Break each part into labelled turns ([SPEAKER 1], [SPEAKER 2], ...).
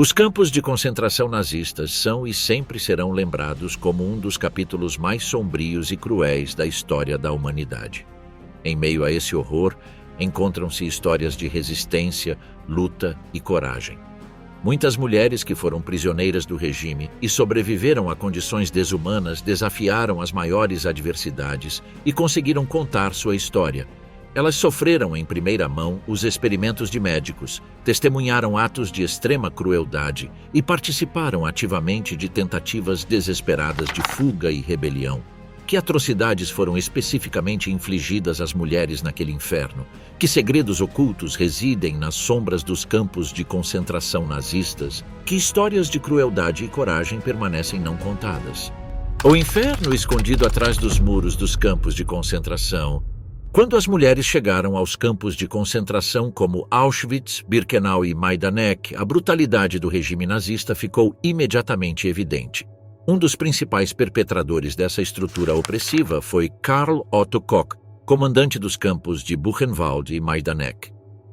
[SPEAKER 1] Os campos de concentração nazistas são e sempre serão lembrados como um dos capítulos mais sombrios e cruéis da história da humanidade. Em meio a esse horror, encontram-se histórias de resistência, luta e coragem. Muitas mulheres que foram prisioneiras do regime e sobreviveram a condições desumanas desafiaram as maiores adversidades e conseguiram contar sua história. Elas sofreram em primeira mão os experimentos de médicos, testemunharam atos de extrema crueldade e participaram ativamente de tentativas desesperadas de fuga e rebelião. Que atrocidades foram especificamente infligidas às mulheres naquele inferno? Que segredos ocultos residem nas sombras dos campos de concentração nazistas? Que histórias de crueldade e coragem permanecem não contadas? O inferno escondido atrás dos muros dos campos de concentração. Quando as mulheres chegaram aos campos de concentração como Auschwitz, Birkenau e Majdanek, a brutalidade do regime nazista ficou imediatamente evidente. Um dos principais perpetradores dessa estrutura opressiva foi Karl Otto Koch, comandante dos campos de Buchenwald e Majdanek.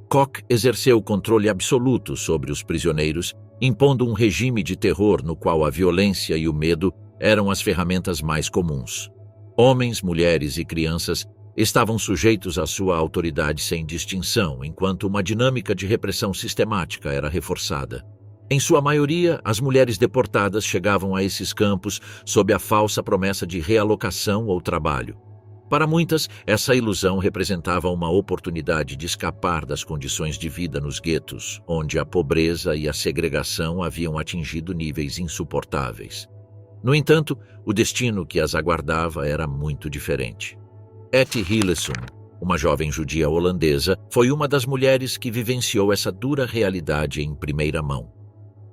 [SPEAKER 1] Koch exerceu controle absoluto sobre os prisioneiros, impondo um regime de terror no qual a violência e o medo eram as ferramentas mais comuns. Homens, mulheres e crianças estavam sujeitos à sua autoridade sem distinção, enquanto uma dinâmica de repressão sistemática era reforçada. Em sua maioria, as mulheres deportadas chegavam a esses campos sob a falsa promessa de realocação ou trabalho. Para muitas, essa ilusão representava uma oportunidade de escapar das condições de vida nos guetos, onde a pobreza e a segregação haviam atingido níveis insuportáveis. No entanto, o destino que as aguardava era muito diferente. Etty Hillesum, uma jovem judia holandesa, foi uma das mulheres que vivenciou essa dura realidade em primeira mão.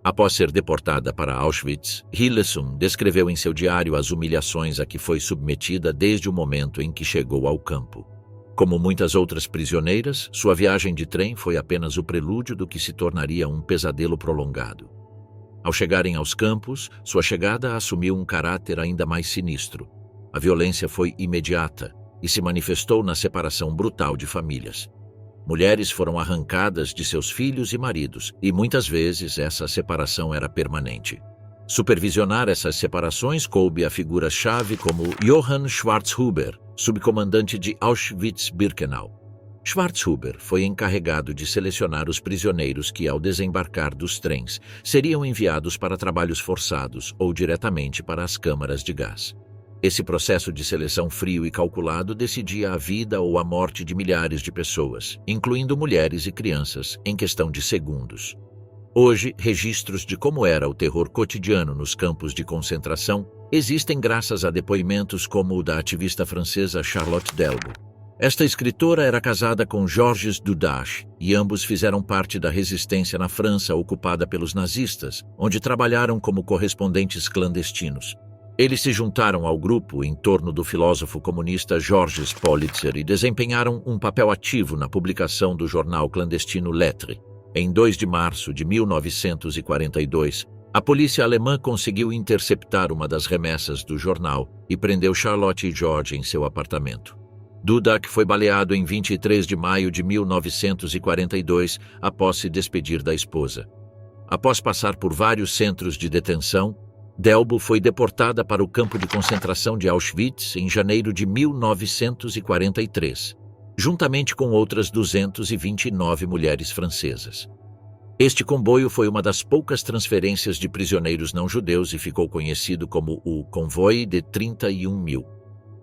[SPEAKER 1] Após ser deportada para Auschwitz, Hillesum descreveu em seu diário as humilhações a que foi submetida desde o momento em que chegou ao campo. Como muitas outras prisioneiras, sua viagem de trem foi apenas o prelúdio do que se tornaria um pesadelo prolongado. Ao chegarem aos campos, sua chegada assumiu um caráter ainda mais sinistro. A violência foi imediata e se manifestou na separação brutal de famílias. Mulheres foram arrancadas de seus filhos e maridos, e muitas vezes essa separação era permanente. Supervisionar essas separações coube a figuras-chave como Johann Schwarzhuber, subcomandante de Auschwitz-Birkenau. Schwarzhuber foi encarregado de selecionar os prisioneiros que, ao desembarcar dos trens, seriam enviados para trabalhos forçados ou diretamente para as câmaras de gás. Esse processo de seleção frio e calculado decidia a vida ou a morte de milhares de pessoas, incluindo mulheres e crianças, em questão de segundos. Hoje, registros de como era o terror cotidiano nos campos de concentração existem graças a depoimentos como o da ativista francesa Charlotte Delbo. Esta escritora era casada com Georges Dudache e ambos fizeram parte da resistência na França ocupada pelos nazistas, onde trabalharam como correspondentes clandestinos. Eles se juntaram ao grupo em torno do filósofo comunista Georges Politzer e desempenharam um papel ativo na publicação do jornal clandestino Lettre. Em 2 de março de 1942, a polícia alemã conseguiu interceptar uma das remessas do jornal e prendeu Charlotte e George em seu apartamento. Dudache foi baleado em 23 de maio de 1942 após se despedir da esposa. Após passar por vários centros de detenção, Delbo foi deportada para o campo de concentração de Auschwitz em janeiro de 1943, juntamente com outras 229 mulheres francesas. Este comboio foi uma das poucas transferências de prisioneiros não-judeus e ficou conhecido como o Convoy de 31.000.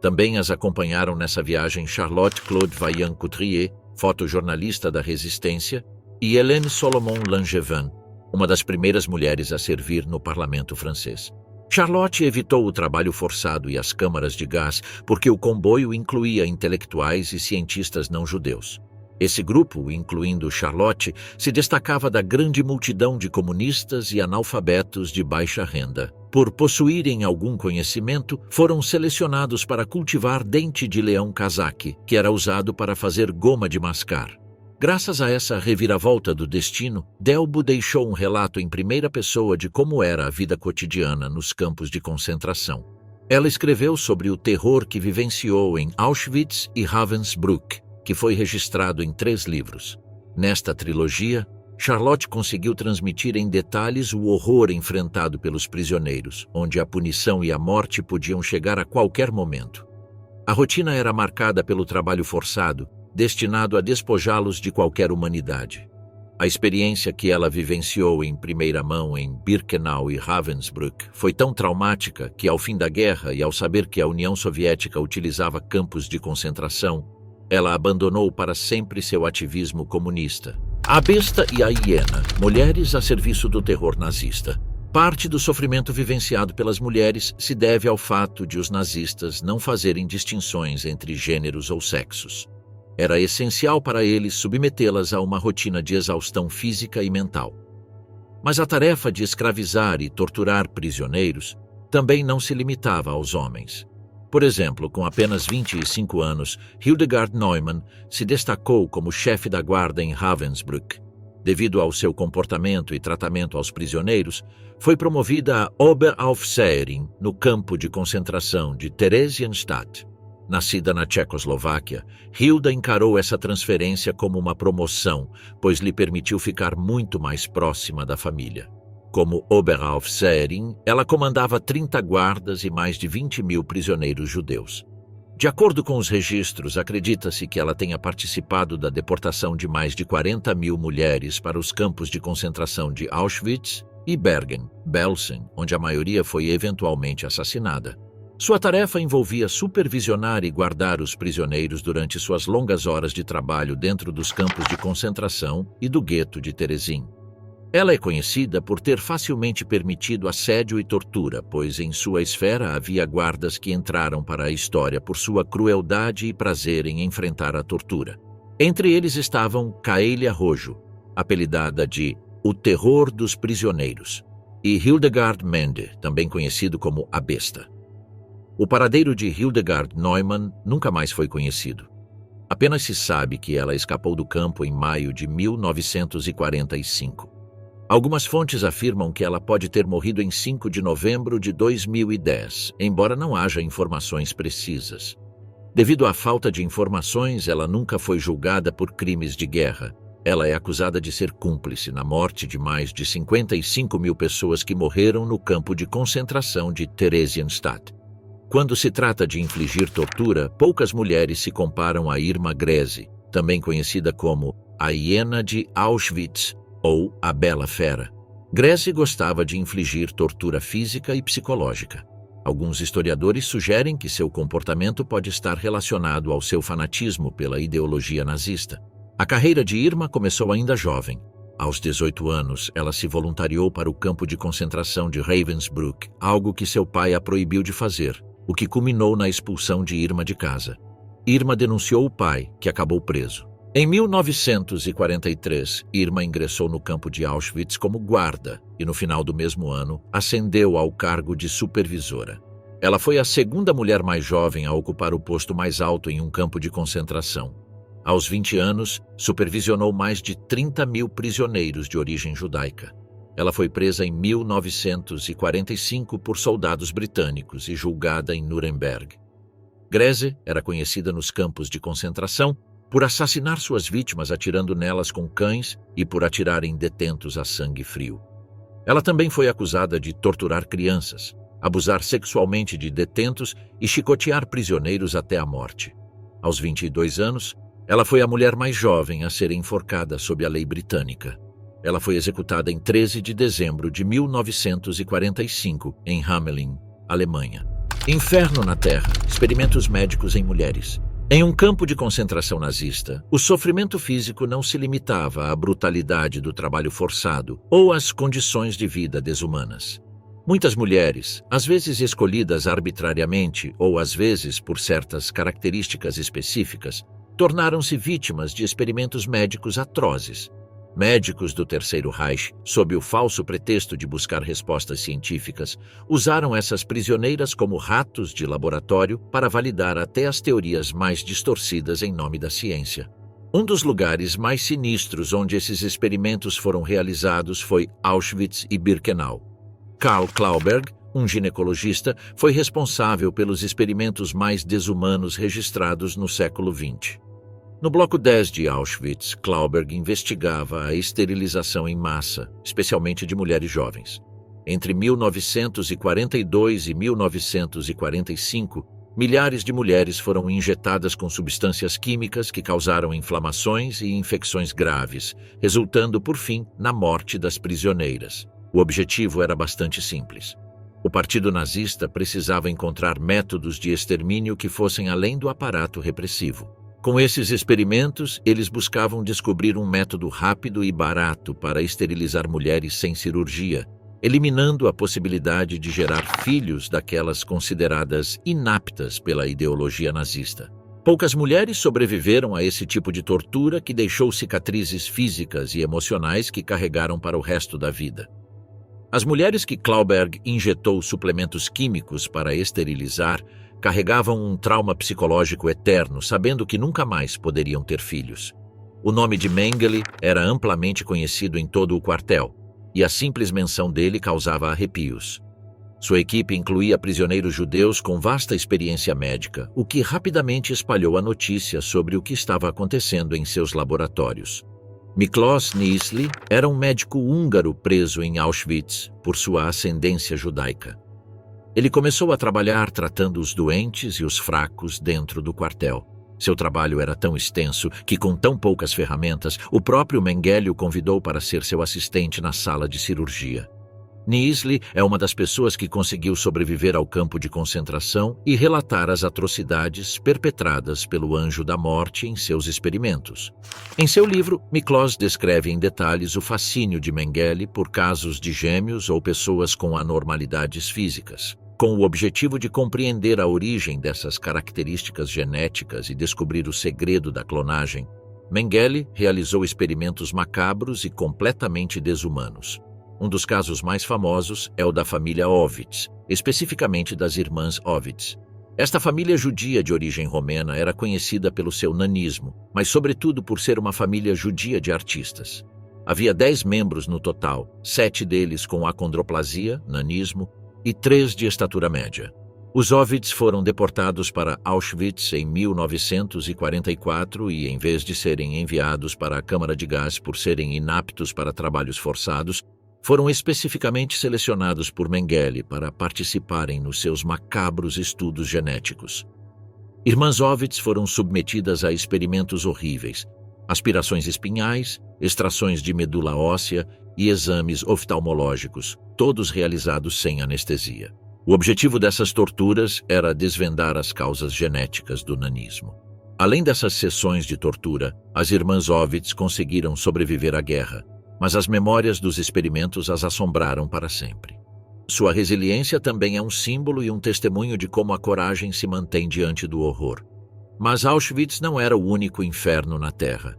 [SPEAKER 1] Também as acompanharam nessa viagem Charlotte Claude Vaillant-Couturier, fotojornalista da Resistência, e Hélène Solomon Langevin, uma das primeiras mulheres a servir no parlamento francês. Charlotte evitou o trabalho forçado e as câmaras de gás porque o comboio incluía intelectuais e cientistas não-judeus. Esse grupo, incluindo Charlotte, se destacava da grande multidão de comunistas e analfabetos de baixa renda. Por possuírem algum conhecimento, foram selecionados para cultivar dente de leão casaque, que era usado para fazer goma de mascar. Graças a essa reviravolta do destino, Delbo deixou um relato em primeira pessoa de como era a vida cotidiana nos campos de concentração. Ela escreveu sobre o terror que vivenciou em Auschwitz e Ravensbrück, que foi registrado em 3 livros. Nesta trilogia, Charlotte conseguiu transmitir em detalhes o horror enfrentado pelos prisioneiros, onde a punição e a morte podiam chegar a qualquer momento. A rotina era marcada pelo trabalho forçado, destinado a despojá-los de qualquer humanidade. A experiência que ela vivenciou em primeira mão em Birkenau e Ravensbrück foi tão traumática que, ao fim da guerra e ao saber que a União Soviética utilizava campos de concentração, ela abandonou para sempre seu ativismo comunista. A besta e a hiena, mulheres a serviço do terror nazista. Parte do sofrimento vivenciado pelas mulheres se deve ao fato de os nazistas não fazerem distinções entre gêneros ou sexos. Era essencial para eles submetê-las a uma rotina de exaustão física e mental. Mas a tarefa de escravizar e torturar prisioneiros também não se limitava aos homens. Por exemplo, com apenas 25 anos, Hildegard Neumann se destacou como chefe da guarda em Ravensbrück. Devido ao seu comportamento e tratamento aos prisioneiros, foi promovida a Oberaufseherin no campo de concentração de Theresienstadt. Nascida na Tchecoslováquia, Hilda encarou essa transferência como uma promoção, pois lhe permitiu ficar muito mais próxima da família. Como Oberaufseherin, ela comandava 30 guardas e mais de 20.000 prisioneiros judeus. De acordo com os registros, acredita-se que ela tenha participado da deportação de mais de 40.000 mulheres para os campos de concentração de Auschwitz e Bergen-Belsen, onde a maioria foi eventualmente assassinada. Sua tarefa envolvia supervisionar e guardar os prisioneiros durante suas longas horas de trabalho dentro dos campos de concentração e do gueto de Terezin. Ela é conhecida por ter facilmente permitido assédio e tortura, pois em sua esfera havia guardas que entraram para a história por sua crueldade e prazer em enfrentar a tortura. Entre eles estavam Kaelia Rojo, apelidada de O Terror dos Prisioneiros, e Hildegard Mende, também conhecido como a Besta. O paradeiro de Hildegard Neumann nunca mais foi conhecido. Apenas se sabe que ela escapou do campo em maio de 1945. Algumas fontes afirmam que ela pode ter morrido em 5 de novembro de 2010, embora não haja informações precisas. Devido à falta de informações, ela nunca foi julgada por crimes de guerra. Ela é acusada de ser cúmplice na morte de mais de 55.000 pessoas que morreram no campo de concentração de Theresienstadt. Quando se trata de infligir tortura, poucas mulheres se comparam a Irma Grese, também conhecida como a hiena de Auschwitz ou a Bela Fera. Grese gostava de infligir tortura física e psicológica. Alguns historiadores sugerem que seu comportamento pode estar relacionado ao seu fanatismo pela ideologia nazista. A carreira de Irma começou ainda jovem. Aos 18 anos, ela se voluntariou para o campo de concentração de Ravensbrück, algo que seu pai a proibiu de fazer, o que culminou na expulsão de Irma de casa. Irma denunciou o pai, que acabou preso. Em 1943, Irma ingressou no campo de Auschwitz como guarda e, no final do mesmo ano, ascendeu ao cargo de supervisora. Ela foi a segunda mulher mais jovem a ocupar o posto mais alto em um campo de concentração. Aos 20 anos, supervisionou mais de 30.000 prisioneiros de origem judaica. Ela foi presa em 1945 por soldados britânicos e julgada em Nuremberg. Grese era conhecida nos campos de concentração por assassinar suas vítimas atirando nelas com cães e por atirar em detentos a sangue frio. Ela também foi acusada de torturar crianças, abusar sexualmente de detentos e chicotear prisioneiros até a morte. Aos 22 anos, ela foi a mulher mais jovem a ser enforcada sob a lei britânica. Ela foi executada em 13 de dezembro de 1945, em Hamelin, Alemanha. Inferno na Terra, experimentos médicos em mulheres. Em um campo de concentração nazista, o sofrimento físico não se limitava à brutalidade do trabalho forçado ou às condições de vida desumanas. Muitas mulheres, às vezes escolhidas arbitrariamente ou às vezes por certas características específicas, tornaram-se vítimas de experimentos médicos atrozes. Médicos do Terceiro Reich, sob o falso pretexto de buscar respostas científicas, usaram essas prisioneiras como ratos de laboratório para validar até as teorias mais distorcidas em nome da ciência. Um dos lugares mais sinistros onde esses experimentos foram realizados foi Auschwitz e Birkenau. Karl Klauberg, um ginecologista, foi responsável pelos experimentos mais desumanos registrados no século XX. No bloco 10 de Auschwitz, Klauberg investigava a esterilização em massa, especialmente de mulheres jovens. Entre 1942 e 1945, milhares de mulheres foram injetadas com substâncias químicas que causaram inflamações e infecções graves, resultando, por fim, na morte das prisioneiras. O objetivo era bastante simples. O Partido Nazista precisava encontrar métodos de extermínio que fossem além do aparato repressivo. Com esses experimentos, eles buscavam descobrir um método rápido e barato para esterilizar mulheres sem cirurgia, eliminando a possibilidade de gerar filhos daquelas consideradas inaptas pela ideologia nazista. Poucas mulheres sobreviveram a esse tipo de tortura que deixou cicatrizes físicas e emocionais que carregaram para o resto da vida. As mulheres que Klauberg injetou suplementos químicos para esterilizar carregavam um trauma psicológico eterno, sabendo que nunca mais poderiam ter filhos. O nome de Mengele era amplamente conhecido em todo o quartel, e a simples menção dele causava arrepios. Sua equipe incluía prisioneiros judeus com vasta experiência médica, o que rapidamente espalhou a notícia sobre o que estava acontecendo em seus laboratórios. Miklos Niesli era um médico húngaro preso em Auschwitz por sua ascendência judaica. Ele começou a trabalhar tratando os doentes e os fracos dentro do quartel. Seu trabalho era tão extenso que, com tão poucas ferramentas, o próprio Mengele o convidou para ser seu assistente na sala de cirurgia. Niesli é uma das pessoas que conseguiu sobreviver ao campo de concentração e relatar as atrocidades perpetradas pelo Anjo da Morte em seus experimentos. Em seu livro, Miklos descreve em detalhes o fascínio de Mengele por casos de gêmeos ou pessoas com anormalidades físicas. Com o objetivo de compreender a origem dessas características genéticas e descobrir o segredo da clonagem, Mengele realizou experimentos macabros e completamente desumanos. Um dos casos mais famosos é o da família Ovitz, especificamente das irmãs Ovitz. Esta família judia de origem romena era conhecida pelo seu nanismo, mas sobretudo por ser uma família judia de artistas. Havia 10 membros no total, 7 deles com acondroplasia, nanismo, e 3 de estatura média. Os Ovitz foram deportados para Auschwitz em 1944 e, em vez de serem enviados para a câmara de gás por serem inaptos para trabalhos forçados, foram especificamente selecionados por Mengele para participarem nos seus macabros estudos genéticos. Irmãs Ovitz foram submetidas a experimentos horríveis, aspirações espinhais, extrações de medula óssea e exames oftalmológicos, todos realizados sem anestesia. O objetivo dessas torturas era desvendar as causas genéticas do nanismo. Além dessas sessões de tortura, as irmãs Ovitz conseguiram sobreviver à guerra, mas as memórias dos experimentos as assombraram para sempre. Sua resiliência também é um símbolo e um testemunho de como a coragem se mantém diante do horror. Mas Auschwitz não era o único inferno na Terra.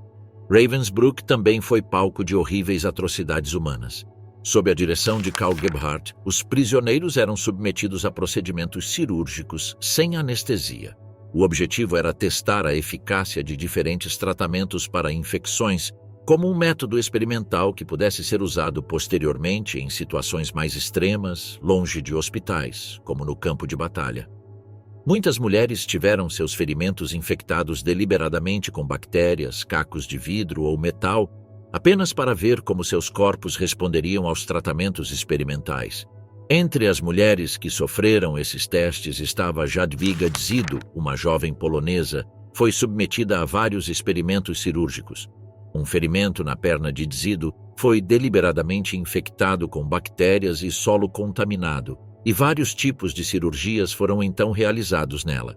[SPEAKER 1] Ravensbrück também foi palco de horríveis atrocidades humanas. Sob a direção de Karl Gebhardt, os prisioneiros eram submetidos a procedimentos cirúrgicos sem anestesia. O objetivo era testar a eficácia de diferentes tratamentos para infecções, como um método experimental que pudesse ser usado posteriormente em situações mais extremas, longe de hospitais, como no campo de batalha. Muitas mulheres tiveram seus ferimentos infectados deliberadamente com bactérias, cacos de vidro ou metal, apenas para ver como seus corpos responderiam aos tratamentos experimentais. Entre as mulheres que sofreram esses testes estava Jadwiga Dzido, uma jovem polonesa, foi submetida a vários experimentos cirúrgicos. Um ferimento na perna de Dzido foi deliberadamente infectado com bactérias e solo contaminado, e vários tipos de cirurgias foram então realizados nela.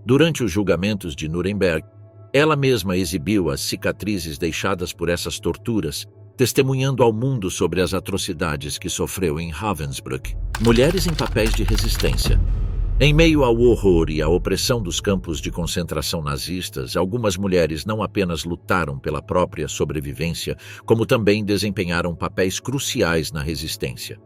[SPEAKER 1] Durante os julgamentos de Nuremberg, ela mesma exibiu as cicatrizes deixadas por essas torturas, testemunhando ao mundo sobre as atrocidades que sofreu em Ravensbrück. Mulheres em papéis de resistência. Em meio ao horror e à opressão dos campos de concentração nazistas, algumas mulheres não apenas lutaram pela própria sobrevivência, como também desempenharam papéis cruciais na resistência.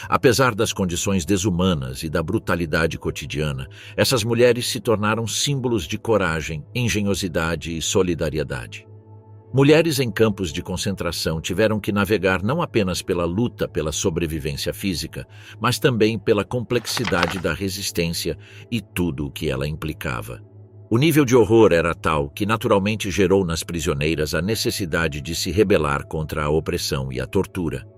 [SPEAKER 1] Apesar das condições desumanas e da brutalidade cotidiana, essas mulheres se tornaram símbolos de coragem, engenhosidade e solidariedade. Mulheres em campos de concentração tiveram que navegar não apenas pela luta pela sobrevivência física, mas também pela complexidade da resistência e tudo o que ela implicava. O nível de horror era tal que naturalmente gerou nas prisioneiras a necessidade de se rebelar contra a opressão e a tortura.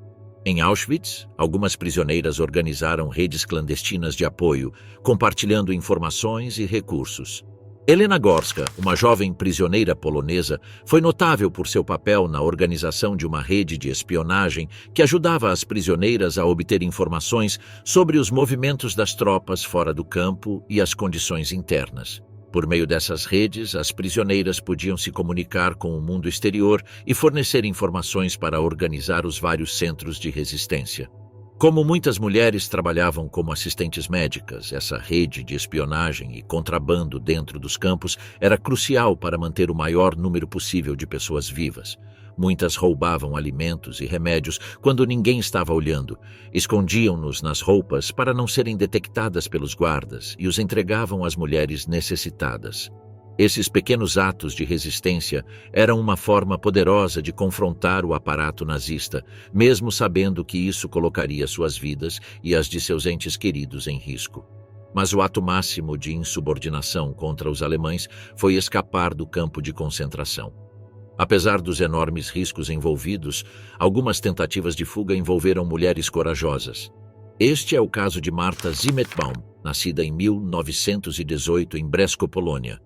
[SPEAKER 1] Em Auschwitz, algumas prisioneiras organizaram redes clandestinas de apoio, compartilhando informações e recursos. Helena Gorska, uma jovem prisioneira polonesa, foi notável por seu papel na organização de uma rede de espionagem que ajudava as prisioneiras a obter informações sobre os movimentos das tropas fora do campo e as condições internas. Por meio dessas redes, as prisioneiras podiam se comunicar com o mundo exterior e fornecer informações para organizar os vários centros de resistência. Como muitas mulheres trabalhavam como assistentes médicas, essa rede de espionagem e contrabando dentro dos campos era crucial para manter o maior número possível de pessoas vivas. Muitas roubavam alimentos e remédios quando ninguém estava olhando, escondiam-nos nas roupas para não serem detectadas pelos guardas e os entregavam às mulheres necessitadas. Esses pequenos atos de resistência eram uma forma poderosa de confrontar o aparato nazista, mesmo sabendo que isso colocaria suas vidas e as de seus entes queridos em risco. Mas o ato máximo de insubordinação contra os alemães foi escapar do campo de concentração. Apesar dos enormes riscos envolvidos, algumas tentativas de fuga envolveram mulheres corajosas. Este é o caso de Marta Zimmerbaum, nascida em 1918 em Brzesko, Polônia.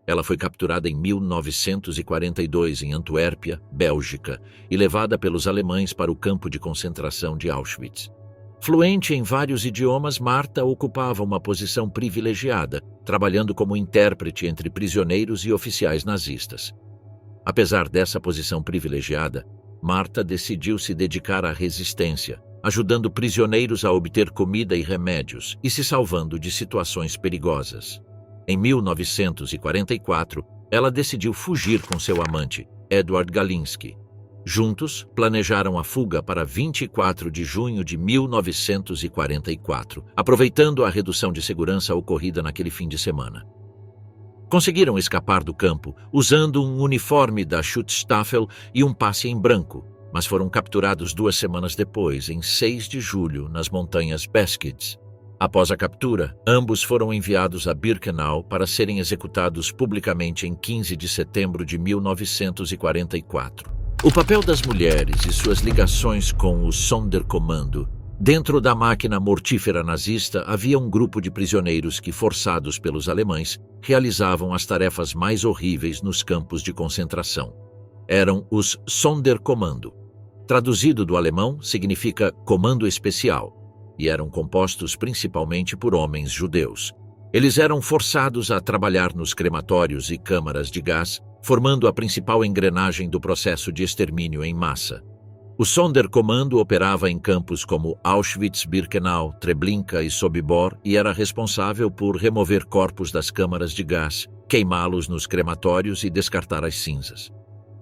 [SPEAKER 1] Ela foi capturada em 1942 em Antuérpia, Bélgica, e levada pelos alemães para o campo de concentração de Auschwitz. Fluente em vários idiomas, Marta ocupava uma posição privilegiada, trabalhando como intérprete entre prisioneiros e oficiais nazistas. Apesar dessa posição privilegiada, Marta decidiu se dedicar à resistência, ajudando prisioneiros a obter comida e remédios e se salvando de situações perigosas. Em 1944, ela decidiu fugir com seu amante, Edward Galinski. Juntos, planejaram a fuga para 24 de junho de 1944, aproveitando a redução de segurança ocorrida naquele fim de semana. Conseguiram escapar do campo usando um uniforme da Schutzstaffel e um passe em branco, mas foram capturados 2 semanas depois, em 6 de julho, nas montanhas Beskids. Após a captura, ambos foram enviados a Birkenau para serem executados publicamente em 15 de setembro de 1944. O papel das mulheres e suas ligações com o Sonderkommando. Dentro da máquina mortífera nazista havia um grupo de prisioneiros que, forçados pelos alemães, realizavam as tarefas mais horríveis nos campos de concentração. Eram os Sonderkommando. Traduzido do alemão, significa comando especial, e eram compostos principalmente por homens judeus. Eles eram forçados a trabalhar nos crematórios e câmaras de gás, formando a principal engrenagem do processo de extermínio em massa. O Sonderkommando operava em campos como Auschwitz, Birkenau, Treblinka e Sobibor e era responsável por remover corpos das câmaras de gás, queimá-los nos crematórios e descartar as cinzas.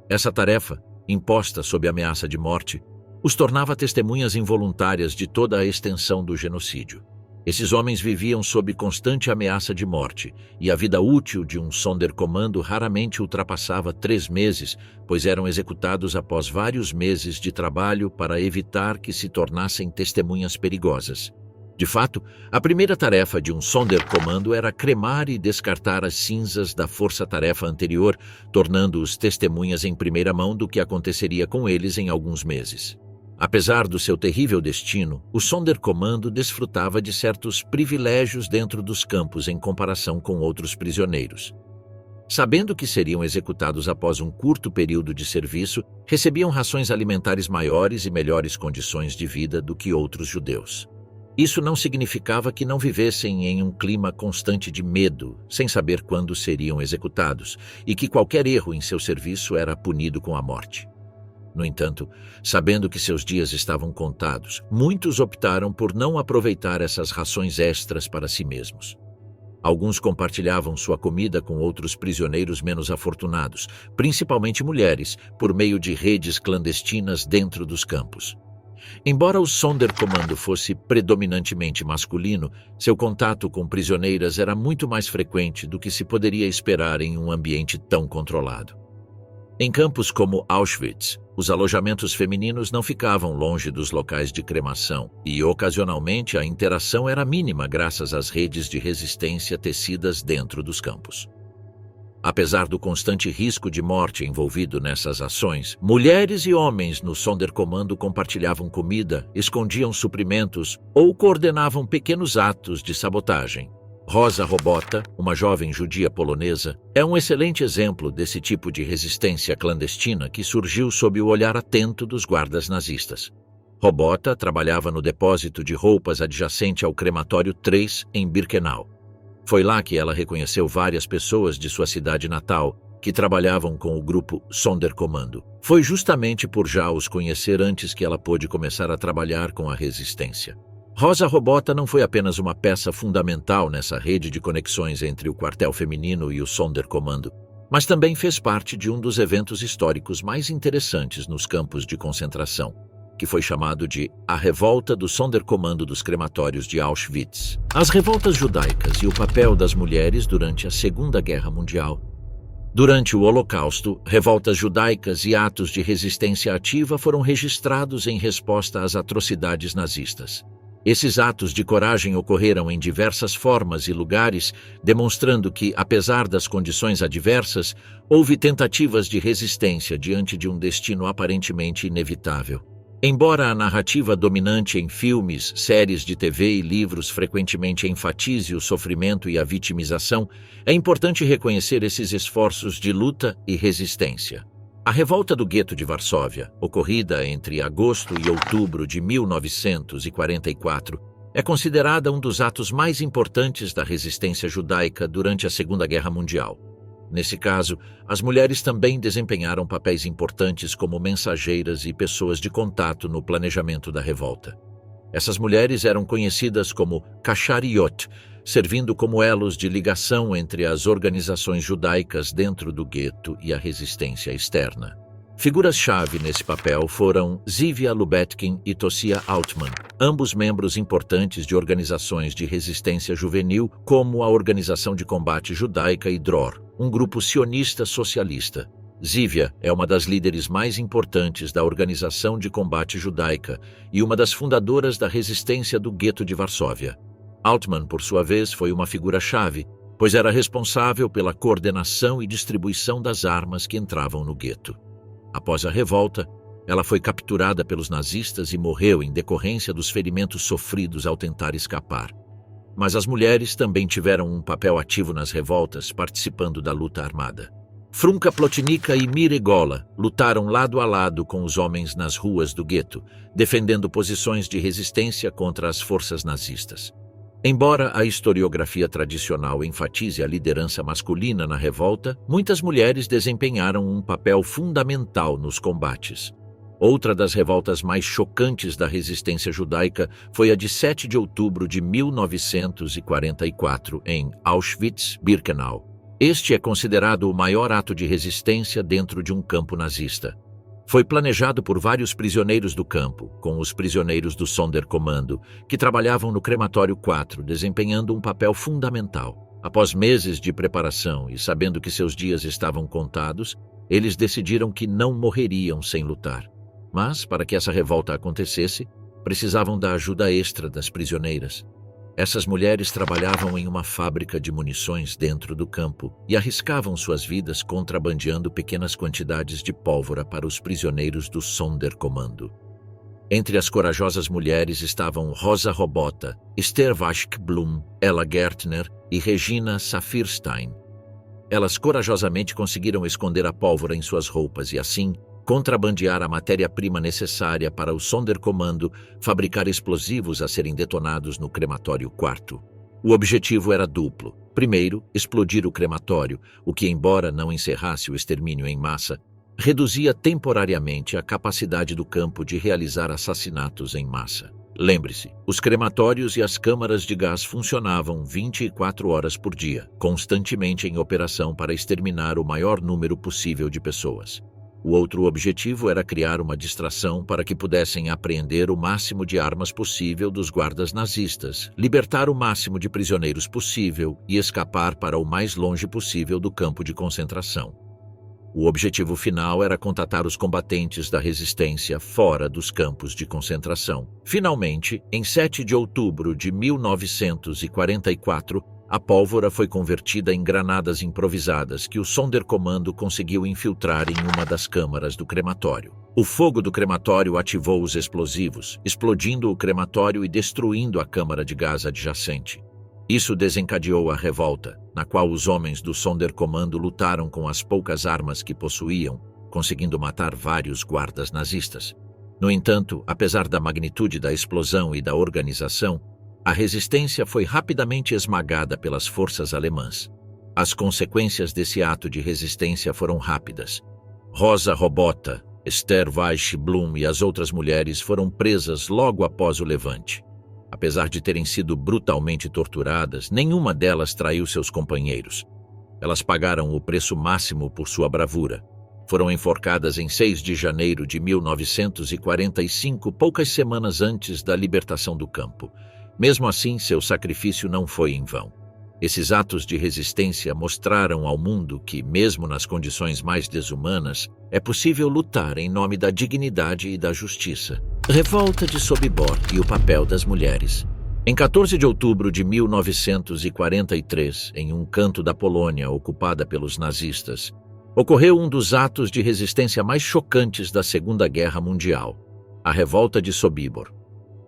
[SPEAKER 1] Essa tarefa, imposta sob ameaça de morte, os tornava testemunhas involuntárias de toda a extensão do genocídio. Esses homens viviam sob constante ameaça de morte, e a vida útil de um Sonderkommando raramente ultrapassava 3 meses, pois eram executados após vários meses de trabalho para evitar que se tornassem testemunhas perigosas. De fato, a primeira tarefa de um Sonderkommando era cremar e descartar as cinzas da força-tarefa anterior, tornando-os testemunhas em primeira mão do que aconteceria com eles em alguns meses. Apesar do seu terrível destino, o Sonderkommando desfrutava de certos privilégios dentro dos campos em comparação com outros prisioneiros. Sabendo que seriam executados após um curto período de serviço, recebiam rações alimentares maiores e melhores condições de vida do que outros judeus. Isso não significava que não vivessem em um clima constante de medo, sem saber quando seriam executados, e que qualquer erro em seu serviço era punido com a morte. No entanto, sabendo que seus dias estavam contados, muitos optaram por não aproveitar essas rações extras para si mesmos. Alguns compartilhavam sua comida com outros prisioneiros menos afortunados, principalmente mulheres, por meio de redes clandestinas dentro dos campos. Embora o Sonderkommando fosse predominantemente masculino, seu contato com prisioneiras era muito mais frequente do que se poderia esperar em um ambiente tão controlado. Em campos como Auschwitz, os alojamentos femininos não ficavam longe dos locais de cremação e, ocasionalmente, a interação era mínima graças às redes de resistência tecidas dentro dos campos. Apesar do constante risco de morte envolvido nessas ações, mulheres e homens no Sonderkommando compartilhavam comida, escondiam suprimentos ou coordenavam pequenos atos de sabotagem. Rosa Robota, uma jovem judia polonesa, é um excelente exemplo desse tipo de resistência clandestina que surgiu sob o olhar atento dos guardas nazistas. Robota trabalhava no depósito de roupas adjacente ao crematório 3 em Birkenau. Foi lá que ela reconheceu várias pessoas de sua cidade natal que trabalhavam com o grupo Sonderkommando. Foi justamente por já os conhecer antes que ela pôde começar a trabalhar com a resistência. Rosa Robota não foi apenas uma peça fundamental nessa rede de conexões entre o quartel feminino e o Sonderkommando, mas também fez parte de um dos eventos históricos mais interessantes nos campos de concentração, que foi chamado de a Revolta do Sonderkommando dos Crematórios de Auschwitz. As revoltas judaicas e o papel das mulheres durante a Segunda Guerra Mundial. Durante o Holocausto, revoltas judaicas e atos de resistência ativa foram registrados em resposta às atrocidades nazistas. Esses atos de coragem ocorreram em diversas formas e lugares, demonstrando que, apesar das condições adversas, houve tentativas de resistência diante de um destino aparentemente inevitável. Embora a narrativa dominante em filmes, séries de TV e livros frequentemente enfatize o sofrimento e a vitimização, é importante reconhecer esses esforços de luta e resistência. A revolta do gueto de Varsóvia, ocorrida entre agosto e outubro de 1944, é considerada um dos atos mais importantes da resistência judaica durante a Segunda Guerra Mundial. Nesse caso, as mulheres também desempenharam papéis importantes como mensageiras e pessoas de contato no planejamento da revolta. Essas mulheres eram conhecidas como Kashariot, servindo como elos de ligação entre as organizações judaicas dentro do gueto e a resistência externa. Figuras-chave nesse papel foram Zivia Lubetkin e Tosia Altmann, ambos membros importantes de organizações de resistência juvenil como a Organização de Combate Judaica e Dror, um grupo sionista socialista. Zivia é uma das líderes mais importantes da Organização de Combate Judaica e uma das fundadoras da resistência do gueto de Varsóvia. Altmann, por sua vez, foi uma figura-chave, pois era responsável pela coordenação e distribuição das armas que entravam no gueto. Após a revolta, ela foi capturada pelos nazistas e morreu em decorrência dos ferimentos sofridos ao tentar escapar. Mas as mulheres também tiveram um papel ativo nas revoltas, participando da luta armada. Frunka Plotnicka e Mire Gola lutaram lado a lado com os homens nas ruas do gueto, defendendo posições de resistência contra as forças nazistas. Embora a historiografia tradicional enfatize a liderança masculina na revolta, muitas mulheres desempenharam um papel fundamental nos combates. Outra das revoltas mais chocantes da resistência judaica foi a de 7 de outubro de 1944, em Auschwitz-Birkenau. Este é considerado o maior ato de resistência dentro de um campo nazista. Foi planejado por vários prisioneiros do campo, com os prisioneiros do Sonderkommando, que trabalhavam no crematório 4, desempenhando um papel fundamental. Após meses de preparação e sabendo que seus dias estavam contados, eles decidiram que não morreriam sem lutar. Mas, para que essa revolta acontecesse, precisavam da ajuda extra das prisioneiras. Essas mulheres trabalhavam em uma fábrica de munições dentro do campo e arriscavam suas vidas contrabandeando pequenas quantidades de pólvora para os prisioneiros do Sonderkommando. Entre as corajosas mulheres estavam Rosa Robota, Esther Waschk-Blum, Ella Gärtner e Regina Saphirstein. Elas corajosamente conseguiram esconder a pólvora em suas roupas e, assim, contrabandear a matéria-prima necessária para o Sonderkommando fabricar explosivos a serem detonados no crematório 4. O objetivo era duplo. Primeiro, explodir o crematório, o que, embora não encerrasse o extermínio em massa, reduzia temporariamente a capacidade do campo de realizar assassinatos em massa. Lembre-se, os crematórios e as câmaras de gás funcionavam 24 horas por dia, constantemente em operação para exterminar o maior número possível de pessoas. O outro objetivo era criar uma distração para que pudessem apreender o máximo de armas possível dos guardas nazistas, libertar o máximo de prisioneiros possível e escapar para o mais longe possível do campo de concentração. O objetivo final era contatar os combatentes da resistência fora dos campos de concentração. Finalmente, em 7 de outubro de 1944, a pólvora foi convertida em granadas improvisadas que o Sonderkommando conseguiu infiltrar em uma das câmaras do crematório. O fogo do crematório ativou os explosivos, explodindo o crematório e destruindo a câmara de gás adjacente. Isso desencadeou a revolta, na qual os homens do Sonderkommando lutaram com as poucas armas que possuíam, conseguindo matar vários guardas nazistas. No entanto, apesar da magnitude da explosão e da organização, a resistência foi rapidamente esmagada pelas forças alemãs. As consequências desse ato de resistência foram rápidas. Rosa Robota, Esther Weissblum e as outras mulheres foram presas logo após o levante. Apesar de terem sido brutalmente torturadas, nenhuma delas traiu seus companheiros. Elas pagaram o preço máximo por sua bravura. Foram enforcadas em 6 de janeiro de 1945, poucas semanas antes da libertação do campo. Mesmo assim, seu sacrifício não foi em vão. Esses atos de resistência mostraram ao mundo que, mesmo nas condições mais desumanas, é possível lutar em nome da dignidade e da justiça. Revolta de Sobibór e o papel das mulheres. Em 14 de outubro de 1943, em um canto da Polônia ocupada pelos nazistas, ocorreu um dos atos de resistência mais chocantes da Segunda Guerra Mundial, a Revolta de Sobibór.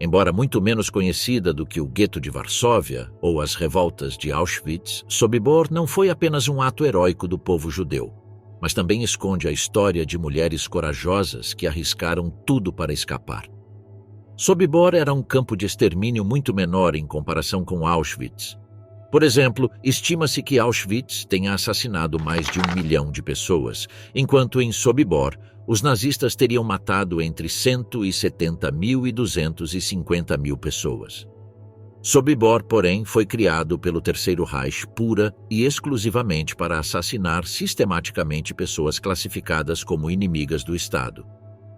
[SPEAKER 1] Embora muito menos conhecida do que o Gueto de Varsóvia ou as revoltas de Auschwitz, Sobibór não foi apenas um ato heróico do povo judeu, mas também esconde a história de mulheres corajosas que arriscaram tudo para escapar. Sobibór era um campo de extermínio muito menor em comparação com Auschwitz. Por exemplo, estima-se que Auschwitz tenha assassinado mais de 1 milhão de pessoas, enquanto em Sobibór os nazistas teriam matado entre 170 mil e 250 mil pessoas. Sobibór, porém, foi criado pelo Terceiro Reich pura e exclusivamente para assassinar sistematicamente pessoas classificadas como inimigas do Estado.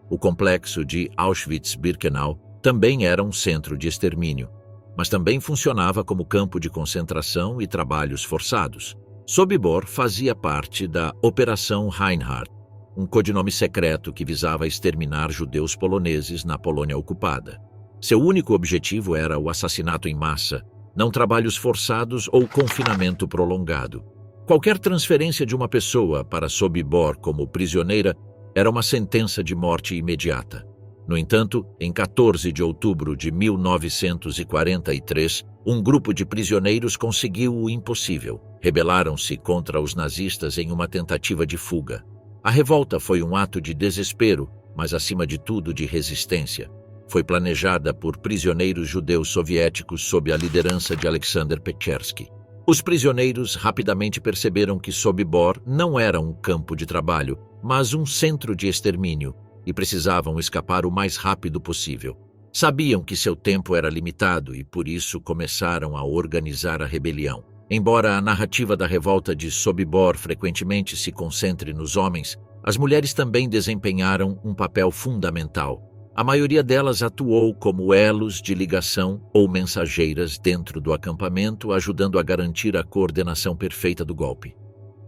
[SPEAKER 1] O complexo de Auschwitz-Birkenau também era um centro de extermínio, mas também funcionava como campo de concentração e trabalhos forçados. Sobibór fazia parte da Operação Reinhard, um codinome secreto que visava exterminar judeus poloneses na Polônia ocupada. Seu único objetivo era o assassinato em massa, não trabalhos forçados ou confinamento prolongado. Qualquer transferência de uma pessoa para Sobibór como prisioneira era uma sentença de morte imediata. No entanto, em 14 de outubro de 1943, um grupo de prisioneiros conseguiu o impossível. Rebelaram-se contra os nazistas em uma tentativa de fuga. A revolta foi um ato de desespero, mas acima de tudo de resistência. Foi planejada por prisioneiros judeus soviéticos sob a liderança de Alexander Pechersky. Os prisioneiros rapidamente perceberam que Sobibór não era um campo de trabalho, mas um centro de extermínio, e precisavam escapar o mais rápido possível. Sabiam que seu tempo era limitado e por isso começaram a organizar a rebelião. Embora a narrativa da revolta de Sobibór frequentemente se concentre nos homens, as mulheres também desempenharam um papel fundamental. A maioria delas atuou como elos de ligação ou mensageiras dentro do acampamento, ajudando a garantir a coordenação perfeita do golpe.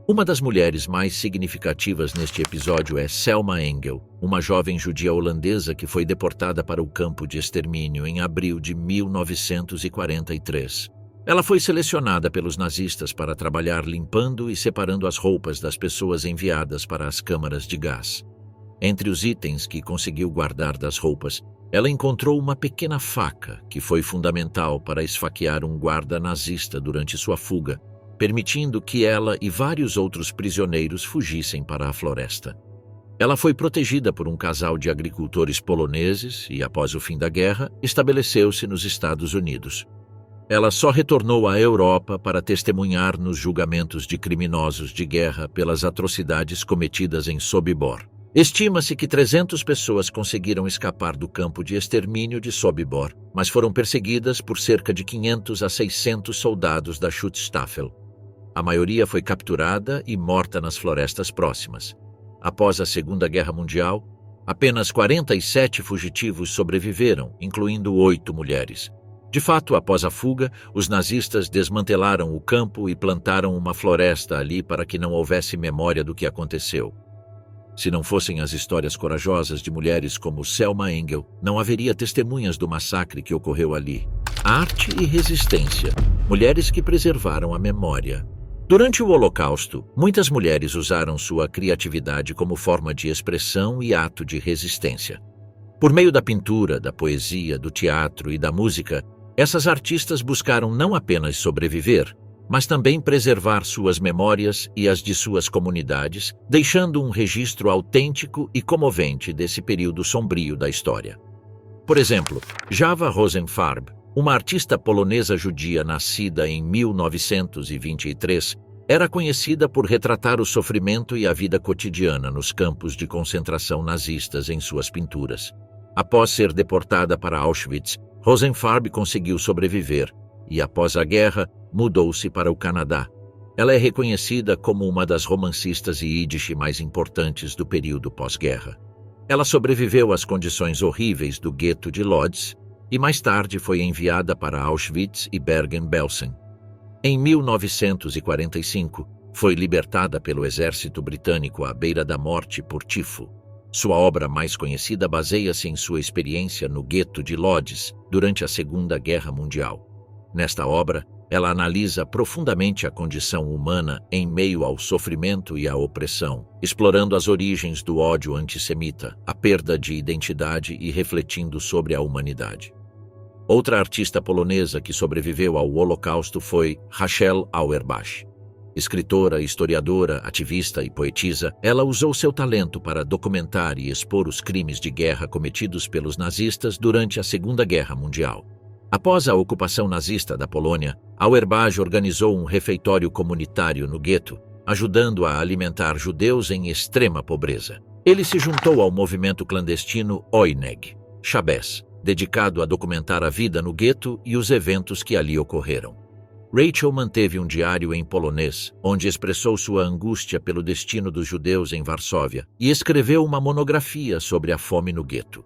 [SPEAKER 1] Uma das mulheres mais significativas neste episódio é Selma Engel, uma jovem judia holandesa que foi deportada para o campo de extermínio em abril de 1943. Ela foi selecionada pelos nazistas para trabalhar limpando e separando as roupas das pessoas enviadas para as câmaras de gás. Entre os itens que conseguiu guardar das roupas, ela encontrou uma pequena faca que foi fundamental para esfaquear um guarda nazista durante sua fuga, permitindo que ela e vários outros prisioneiros fugissem para a floresta. Ela foi protegida por um casal de agricultores poloneses e, após o fim da guerra, estabeleceu-se nos Estados Unidos. Ela só retornou à Europa para testemunhar nos julgamentos de criminosos de guerra pelas atrocidades cometidas em Sobibór. Estima-se que 300 pessoas conseguiram escapar do campo de extermínio de Sobibór, mas foram perseguidas por cerca de 500 a 600 soldados da Schutzstaffel. A maioria foi capturada e morta nas florestas próximas. Após a Segunda Guerra Mundial, apenas 47 fugitivos sobreviveram, incluindo 8 mulheres. De fato, após a fuga, os nazistas desmantelaram o campo e plantaram uma floresta ali para que não houvesse memória do que aconteceu. Se não fossem as histórias corajosas de mulheres como Selma Engel, não haveria testemunhas do massacre que ocorreu ali. arte e resistência, mulheres que preservaram a memória. Durante o Holocausto, muitas mulheres usaram sua criatividade como forma de expressão e ato de resistência. Por meio da pintura, da poesia, do teatro e da música, essas artistas buscaram não apenas sobreviver, mas também preservar suas memórias e as de suas comunidades, deixando um registro autêntico e comovente desse período sombrio da história. Por exemplo, Java Rosenfarb, uma artista polonesa judia nascida em 1923, era conhecida por retratar o sofrimento e a vida cotidiana nos campos de concentração nazistas em suas pinturas. Após ser deportada para Auschwitz, Rosenfarb conseguiu sobreviver e, após a guerra, mudou-se para o Canadá. Ela é reconhecida como uma das romancistas Yiddish mais importantes do período pós-guerra. Ela sobreviveu às condições horríveis do gueto de Lodz e mais tarde foi enviada para Auschwitz e Bergen-Belsen. Em 1945, foi libertada pelo exército britânico à beira da morte por tifo. Sua obra mais conhecida baseia-se em sua experiência no gueto de Lodz durante a Segunda Guerra Mundial. Nesta obra, ela analisa profundamente a condição humana em meio ao sofrimento e à opressão, explorando as origens do ódio antissemita, a perda de identidade e refletindo sobre a humanidade. Outra artista polonesa que sobreviveu ao Holocausto foi Rachel Auerbach. Escritora, historiadora, ativista e poetisa, ela usou seu talento para documentar e expor os crimes de guerra cometidos pelos nazistas durante a Segunda Guerra Mundial. Após a ocupação nazista da Polônia, Auerbach organizou um refeitório comunitário no gueto, ajudando a alimentar judeus em extrema pobreza. Ele se juntou ao movimento clandestino Oyneg, Shabbes, dedicado a documentar a vida no gueto e os eventos que ali ocorreram. Rachel manteve um diário em polonês, onde expressou sua angústia pelo destino dos judeus em Varsóvia e escreveu uma monografia sobre a fome no gueto.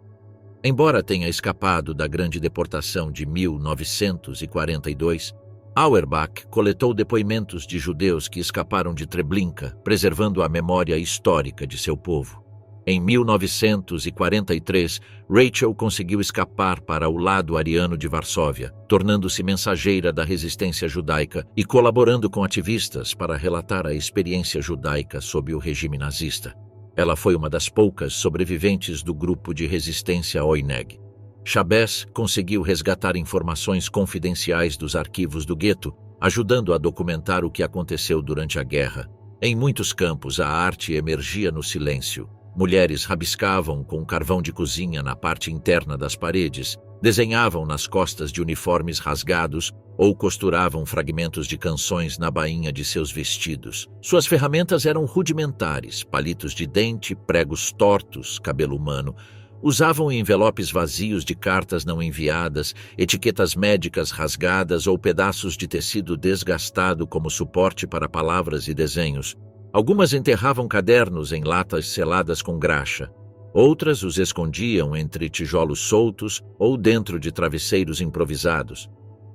[SPEAKER 1] Embora tenha escapado da grande deportação de 1942, Auerbach coletou depoimentos de judeus que escaparam de Treblinka, preservando a memória histórica de seu povo. Em 1943, Rachel conseguiu escapar para o lado ariano de Varsóvia, tornando-se mensageira da resistência judaica e colaborando com ativistas para relatar a experiência judaica sob o regime nazista. Ela foi uma das poucas sobreviventes do grupo de resistência Oyneg. Shabbes conseguiu resgatar informações confidenciais dos arquivos do gueto, ajudando a documentar o que aconteceu durante a guerra. Em muitos campos, a arte emergia no silêncio. Mulheres rabiscavam com carvão de cozinha na parte interna das paredes, desenhavam nas costas de uniformes rasgados ou costuravam fragmentos de canções na bainha de seus vestidos. Suas ferramentas eram rudimentares, palitos de dente, pregos tortos, cabelo humano. Usavam envelopes vazios de cartas não enviadas, etiquetas médicas rasgadas ou pedaços de tecido desgastado como suporte para palavras e desenhos. Algumas enterravam cadernos em latas seladas com graxa. Outras os escondiam entre tijolos soltos ou dentro de travesseiros improvisados.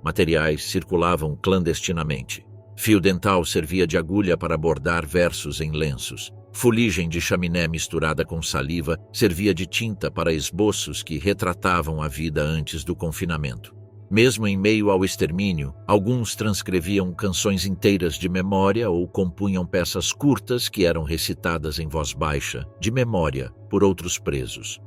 [SPEAKER 1] Materiais circulavam clandestinamente. Fio dental servia de agulha para bordar versos em lenços. Fuligem de chaminé misturada com saliva servia de tinta para esboços que retratavam a vida antes do confinamento. Mesmo em meio ao extermínio, alguns transcreviam canções inteiras de memória ou compunham peças curtas que eram recitadas em voz baixa, de memória, por outros presos.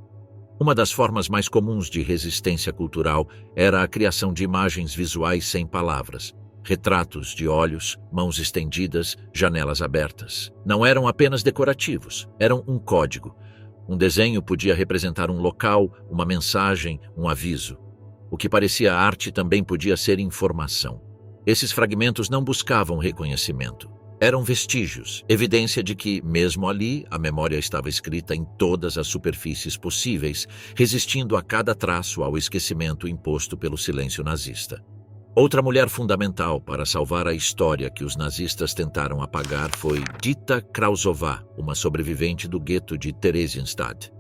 [SPEAKER 1] Uma das formas mais comuns de resistência cultural era a criação de imagens visuais sem palavras. Retratos de olhos, mãos estendidas, janelas abertas. Não eram apenas decorativos, eram um código. Um desenho podia representar um local, uma mensagem, um aviso. O que parecia arte também podia ser informação. Esses fragmentos não buscavam reconhecimento. Eram vestígios, evidência de que, mesmo ali, a memória estava escrita em todas as superfícies possíveis, resistindo a cada traço ao esquecimento imposto pelo silêncio nazista. Outra mulher fundamental para salvar a história que os nazistas tentaram apagar foi Dita Krausová, uma sobrevivente do gueto de Theresienstadt.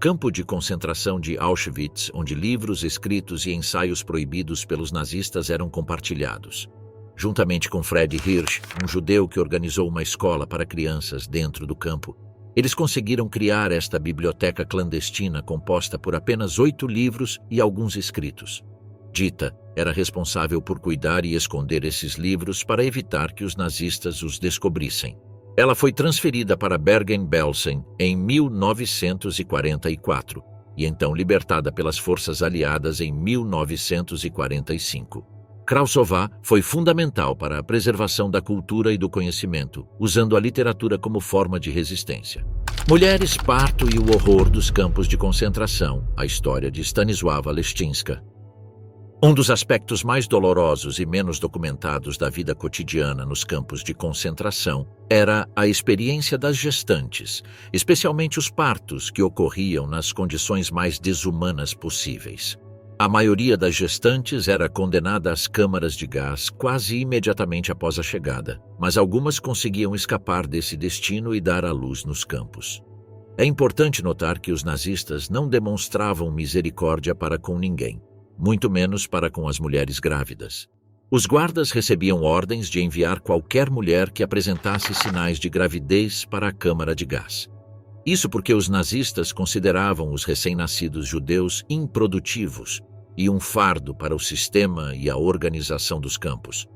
[SPEAKER 1] Campo de concentração de Auschwitz, onde livros, escritos e ensaios proibidos pelos nazistas eram compartilhados. Juntamente com Fred Hirsch, um judeu que organizou uma escola para crianças dentro do campo, eles conseguiram criar esta biblioteca clandestina composta por apenas 8 livros e alguns escritos. Dita, Era responsável por cuidar e esconder esses livros para evitar que os nazistas os descobrissem. Ela foi transferida para Bergen-Belsen em 1944 e então libertada pelas forças aliadas em 1945. Krausová foi fundamental para a preservação da cultura e do conhecimento, usando a literatura como forma de resistência. Mulheres, parto e o horror dos campos de concentração, a história de Stanisława Leszczyńska. Um dos aspectos mais dolorosos e menos documentados da vida cotidiana nos campos de concentração era a experiência das gestantes, especialmente os partos que ocorriam nas condições mais desumanas possíveis. A maioria das gestantes era condenada às câmaras de gás quase imediatamente após a chegada, mas algumas conseguiam escapar desse destino e dar à luz nos campos. É importante notar que os nazistas não demonstravam misericórdia para com ninguém, muito menos para com as mulheres grávidas. Os guardas recebiam ordens de enviar qualquer mulher que apresentasse sinais de gravidez para a câmara de gás. Isso porque os nazistas consideravam os recém-nascidos judeus improdutivos e um fardo para o sistema e a organização dos campos.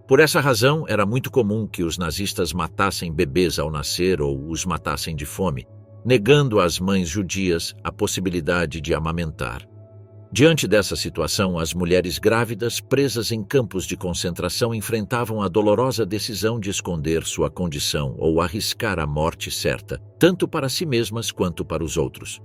[SPEAKER 1] Por essa razão, era muito comum que os nazistas matassem bebês ao nascer ou os matassem de fome, negando às mães judias a possibilidade de amamentar. Diante dessa situação, as mulheres grávidas presas em campos de concentração enfrentavam a dolorosa decisão de esconder sua condição ou arriscar a morte certa, tanto para si mesmas quanto para os outros.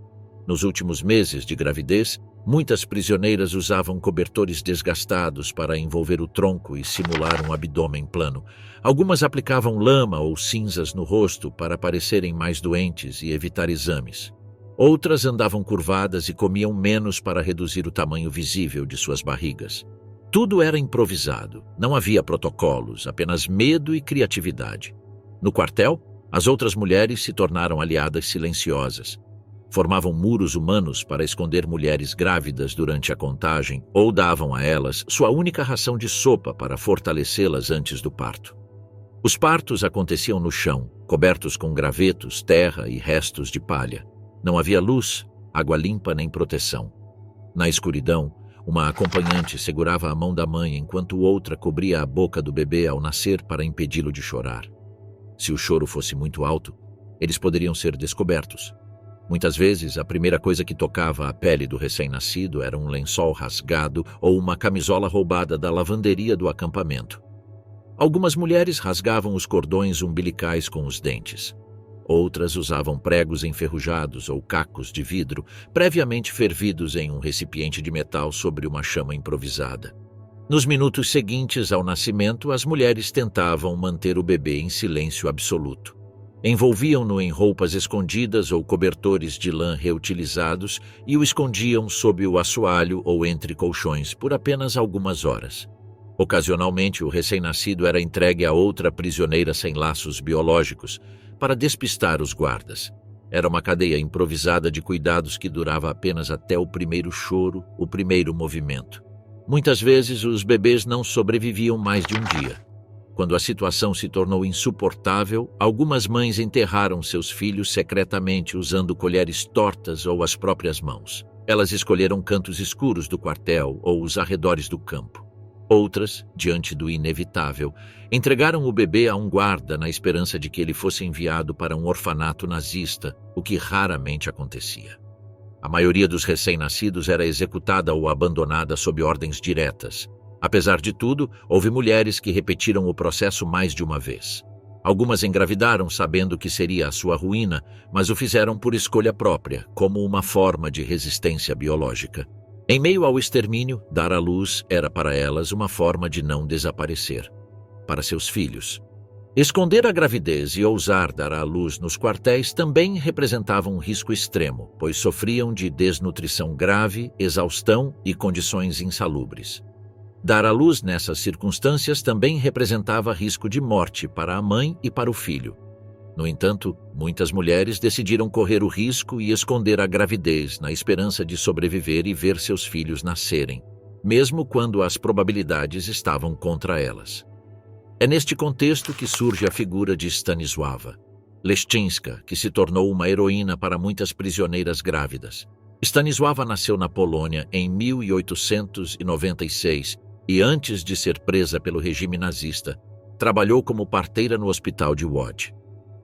[SPEAKER 1] Nos últimos meses de gravidez, muitas prisioneiras usavam cobertores desgastados para envolver o tronco e simular um abdômen plano. Algumas aplicavam lama ou cinzas no rosto para parecerem mais doentes e evitar exames. Outras andavam curvadas e comiam menos para reduzir o tamanho visível de suas barrigas. Tudo era improvisado, não havia protocolos, apenas medo e criatividade. No quartel, as outras mulheres se tornaram aliadas silenciosas. Formavam muros humanos para esconder mulheres grávidas durante a contagem ou davam a elas sua única ração de sopa para fortalecê-las antes do parto. Os partos aconteciam no chão, cobertos com gravetos, terra e restos de palha. Não havia luz, água limpa nem proteção. Na escuridão, uma acompanhante segurava a mão da mãe enquanto outra cobria a boca do bebê ao nascer para impedi-lo de chorar. Se o choro fosse muito alto, eles poderiam ser descobertos. Muitas vezes, a primeira coisa que tocava a pele do recém-nascido era um lençol rasgado ou uma camisola roubada da lavanderia do acampamento. Algumas mulheres rasgavam os cordões umbilicais com os dentes. Outras usavam pregos enferrujados ou cacos de vidro, previamente fervidos em um recipiente de metal sobre uma chama improvisada. Nos minutos seguintes ao nascimento, as mulheres tentavam manter o bebê em silêncio absoluto. Envolviam-no em roupas escondidas ou cobertores de lã reutilizados e o escondiam sob o assoalho ou entre colchões por apenas algumas horas. Ocasionalmente, o recém-nascido era entregue a outra prisioneira sem laços biológicos, para despistar os guardas. Era uma cadeia improvisada de cuidados que durava apenas até o primeiro choro, o primeiro movimento. Muitas vezes os bebês não sobreviviam mais de um dia. Quando a situação se tornou insuportável, algumas mães enterraram seus filhos secretamente usando colheres tortas ou as próprias mãos. Elas escolheram cantos escuros do quartel ou os arredores do campo. Outras, diante do inevitável, entregaram o bebê a um guarda na esperança de que ele fosse enviado para um orfanato nazista, o que raramente acontecia. A maioria dos recém-nascidos era executada ou abandonada sob ordens diretas. Apesar de tudo, houve mulheres que repetiram o processo mais de uma vez. Algumas engravidaram sabendo que seria a sua ruína, mas o fizeram por escolha própria, como uma forma de resistência biológica. Em meio ao extermínio, dar à luz era para elas uma forma de não desaparecer. Para seus filhos. Esconder a gravidez e ousar dar à luz nos quartéis também representavam um risco extremo, pois sofriam de desnutrição grave, exaustão e condições insalubres. Dar à luz nessas circunstâncias também representava risco de morte para a mãe e para o filho. No entanto, muitas mulheres decidiram correr o risco e esconder a gravidez na esperança de sobreviver e ver seus filhos nascerem, mesmo quando as probabilidades estavam contra elas. É neste contexto que surge a figura de Stanisława Leszczyńska, que se tornou uma heroína para muitas prisioneiras grávidas. Stanisława nasceu na Polônia em 1896 e, antes de ser presa pelo regime nazista, trabalhou como parteira no hospital de Łódź.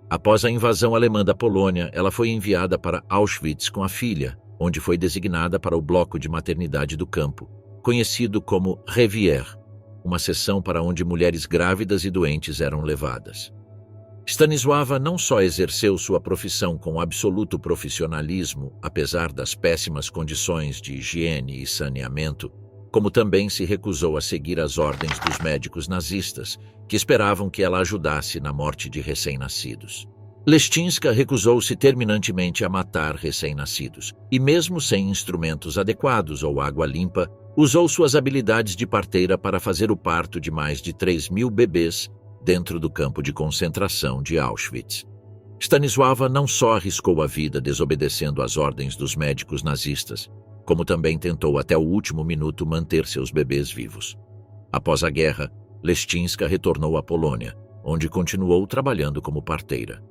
[SPEAKER 1] Após a invasão alemã da Polônia, ela foi enviada para Auschwitz com a filha, onde foi designada para o bloco de maternidade do campo, conhecido como Revier, uma seção para onde mulheres grávidas e doentes eram levadas. Stanisława não só exerceu sua profissão com absoluto profissionalismo, apesar das péssimas condições de higiene e saneamento, como também se recusou a seguir as ordens dos médicos nazistas, que esperavam que ela ajudasse na morte de recém-nascidos. Leszczyńska recusou-se terminantemente a matar recém-nascidos, e mesmo sem instrumentos adequados ou água limpa, usou suas habilidades de parteira para fazer o parto de mais de 3.000 bebês dentro do campo de concentração de Auschwitz. Stanisława não só arriscou a vida desobedecendo às ordens dos médicos nazistas, como também tentou até o último minuto manter seus bebês vivos. Após a guerra, Leszczyńska retornou à Polônia, onde continuou trabalhando como parteira.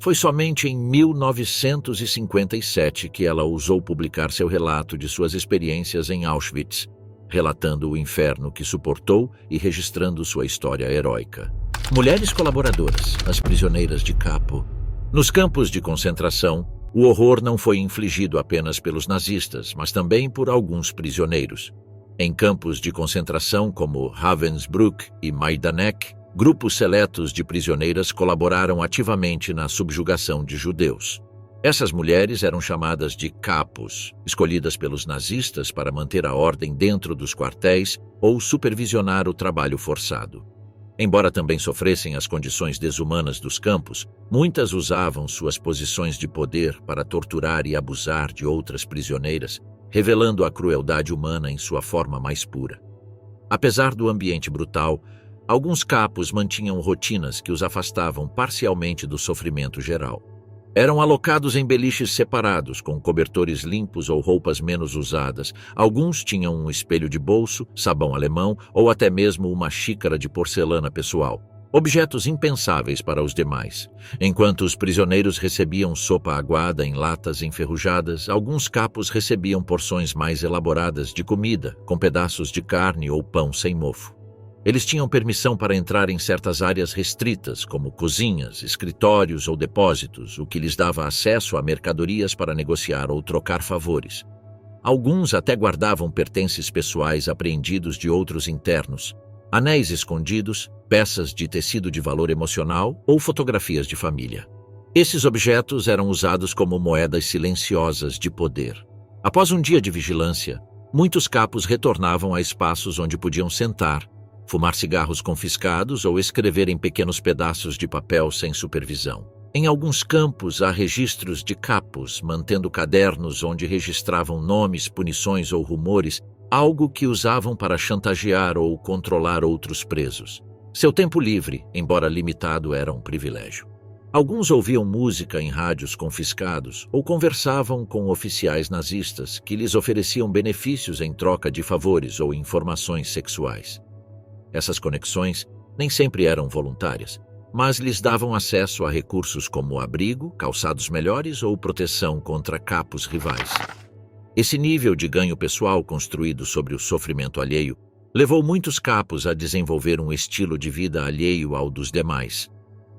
[SPEAKER 1] Foi somente em 1957 que ela ousou publicar seu relato de suas experiências em Auschwitz, relatando o inferno que suportou e registrando sua história heróica. Mulheres colaboradoras, as prisioneiras de Kapo. Nos campos de concentração, o horror não foi infligido apenas pelos nazistas, mas também por alguns prisioneiros. Em campos de concentração como Ravensbrück e Majdanek, grupos seletos de prisioneiras colaboraram ativamente na subjugação de judeus. Essas mulheres eram chamadas de capos, escolhidas pelos nazistas para manter a ordem dentro dos quartéis ou supervisionar o trabalho forçado. Embora também sofressem as condições desumanas dos campos, muitas usavam suas posições de poder para torturar e abusar de outras prisioneiras, revelando a crueldade humana em sua forma mais pura. Apesar do ambiente brutal, alguns capos mantinham rotinas que os afastavam parcialmente do sofrimento geral. Eram alocados em beliches separados, com cobertores limpos ou roupas menos usadas. Alguns tinham um espelho de bolso, sabão alemão ou até mesmo uma xícara de porcelana pessoal, objetos impensáveis para os demais. Enquanto os prisioneiros recebiam sopa aguada em latas enferrujadas, alguns capos recebiam porções mais elaboradas de comida, com pedaços de carne ou pão sem mofo. Eles tinham permissão para entrar em certas áreas restritas, como cozinhas, escritórios ou depósitos, o que lhes dava acesso a mercadorias para negociar ou trocar favores. Alguns até guardavam pertences pessoais apreendidos de outros internos, anéis escondidos, peças de tecido de valor emocional ou fotografias de família. Esses objetos eram usados como moedas silenciosas de poder. Após um dia de vigilância, muitos capos retornavam a espaços onde podiam sentar, fumar cigarros confiscados ou escrever em pequenos pedaços de papel sem supervisão. Em alguns campos, há registros de capos, mantendo cadernos onde registravam nomes, punições ou rumores, algo que usavam para chantagear ou controlar outros presos. Seu tempo livre, embora limitado, era um privilégio. Alguns ouviam música em rádios confiscados ou conversavam com oficiais nazistas que lhes ofereciam benefícios em troca de favores ou informações sexuais. Essas conexões nem sempre eram voluntárias, mas lhes davam acesso a recursos como abrigo, calçados melhores ou proteção contra capos rivais. Esse nível de ganho pessoal construído sobre o sofrimento alheio levou muitos capos a desenvolver um estilo de vida alheio ao dos demais.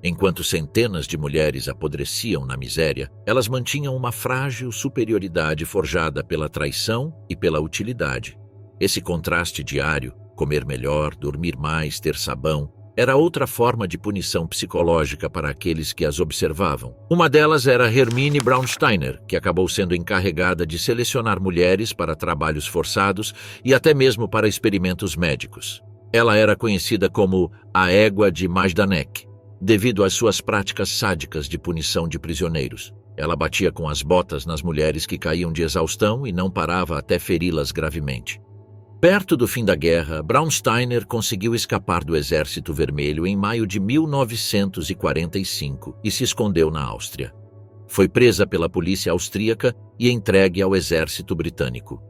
[SPEAKER 1] Enquanto centenas de mulheres apodreciam na miséria, elas mantinham uma frágil superioridade forjada pela traição e pela utilidade. Esse contraste diário, comer melhor, dormir mais, ter sabão, era outra forma de punição psicológica para aqueles que as observavam. Uma delas era Hermine Braunsteiner, que acabou sendo encarregada de selecionar mulheres para trabalhos forçados e até mesmo para experimentos médicos. Ela era conhecida como a égua de Majdanek, devido às suas práticas sádicas de punição de prisioneiros. Ela batia com as botas nas mulheres que caíam de exaustão e não parava até feri-las gravemente. Perto do fim da guerra, Braunsteiner conseguiu escapar do Exército Vermelho em maio de 1945 e se escondeu na Áustria. Foi presa pela polícia austríaca e entregue ao Exército Britânico.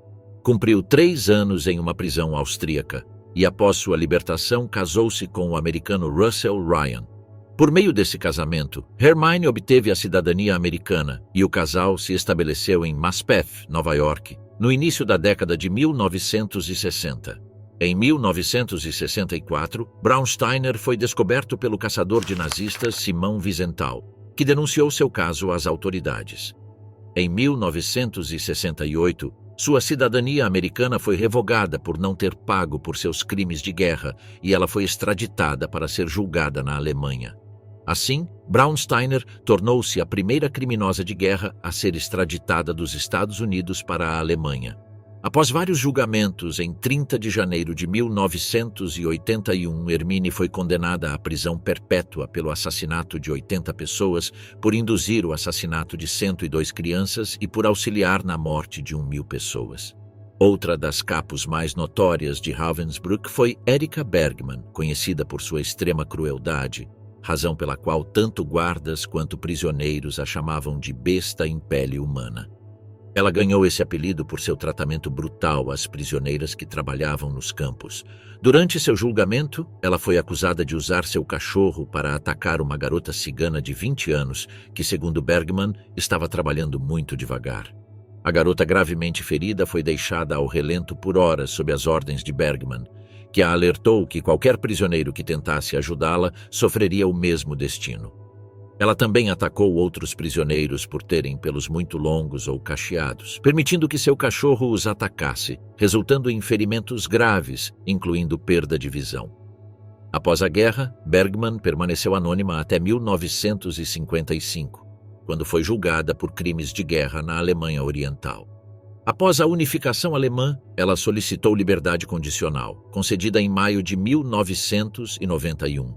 [SPEAKER 1] Cumpriu 3 anos em uma prisão austríaca e, após sua libertação, casou-se com o americano Russell Ryan. Por meio desse casamento, Hermione obteve a cidadania americana e o casal se estabeleceu em Maspeth, Nova York, no início da década de 1960. Em 1964, Braunsteiner foi descoberto pelo caçador de nazistas Simão Wiesenthal, que denunciou seu caso às autoridades. Em 1968, sua cidadania americana foi revogada por não ter pago por seus crimes de guerra e ela foi extraditada para ser julgada na Alemanha. Assim, Braunsteiner tornou-se a primeira criminosa de guerra a ser extraditada dos Estados Unidos para a Alemanha. Após vários julgamentos, em 30 de janeiro de 1981, Hermine foi condenada à prisão perpétua pelo assassinato de 80 pessoas, por induzir o assassinato de 102 crianças e por auxiliar na morte de 1.000 pessoas. Outra das capos mais notórias de Ravensbrück foi Erika Bergman, conhecida por sua extrema crueldade, razão pela qual tanto guardas quanto prisioneiros a chamavam de besta em pele humana. Ela ganhou esse apelido por seu tratamento brutal às prisioneiras que trabalhavam nos campos. Durante seu julgamento, ela foi acusada de usar seu cachorro para atacar uma garota cigana de 20 anos, que, segundo Bergman, estava trabalhando muito devagar. A garota gravemente ferida foi deixada ao relento por horas sob as ordens de Bergman, que a alertou que qualquer prisioneiro que tentasse ajudá-la sofreria o mesmo destino. Ela também atacou outros prisioneiros por terem pelos muito longos ou cacheados, permitindo que seu cachorro os atacasse, resultando em ferimentos graves, incluindo perda de visão. Após a guerra, Bergman permaneceu anônima até 1955, quando foi julgada por crimes de guerra na Alemanha Oriental. Após a unificação alemã, ela solicitou liberdade condicional, concedida em maio de 1991.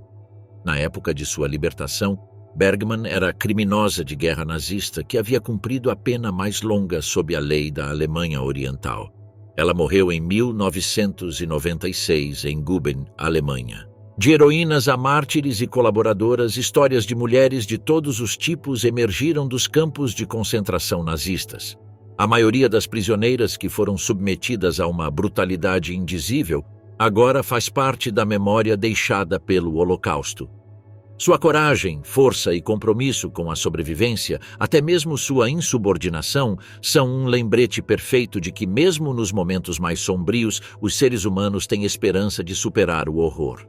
[SPEAKER 1] Na época de sua libertação, Bergman era criminosa de guerra nazista que havia cumprido a pena mais longa sob a lei da Alemanha Oriental. Ela morreu em 1996 em Guben, Alemanha. De heroínas a mártires e colaboradoras, histórias de mulheres de todos os tipos emergiram dos campos de concentração nazistas. A maioria das prisioneiras que foram submetidas a uma brutalidade indizível agora faz parte da memória deixada pelo Holocausto. Sua coragem, força e compromisso com a sobrevivência, até mesmo sua insubordinação, são um lembrete perfeito de que, mesmo nos momentos mais sombrios, os seres humanos têm esperança de superar o horror.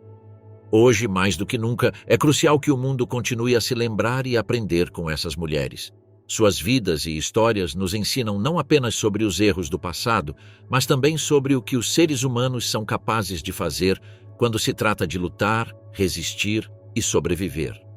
[SPEAKER 1] Hoje, mais do que nunca, é crucial que o mundo continue a se lembrar e aprender com essas mulheres. Suas vidas e histórias nos ensinam não apenas sobre os erros do passado, mas também sobre o que os seres humanos são capazes de fazer quando se trata de lutar, resistir e sobreviver.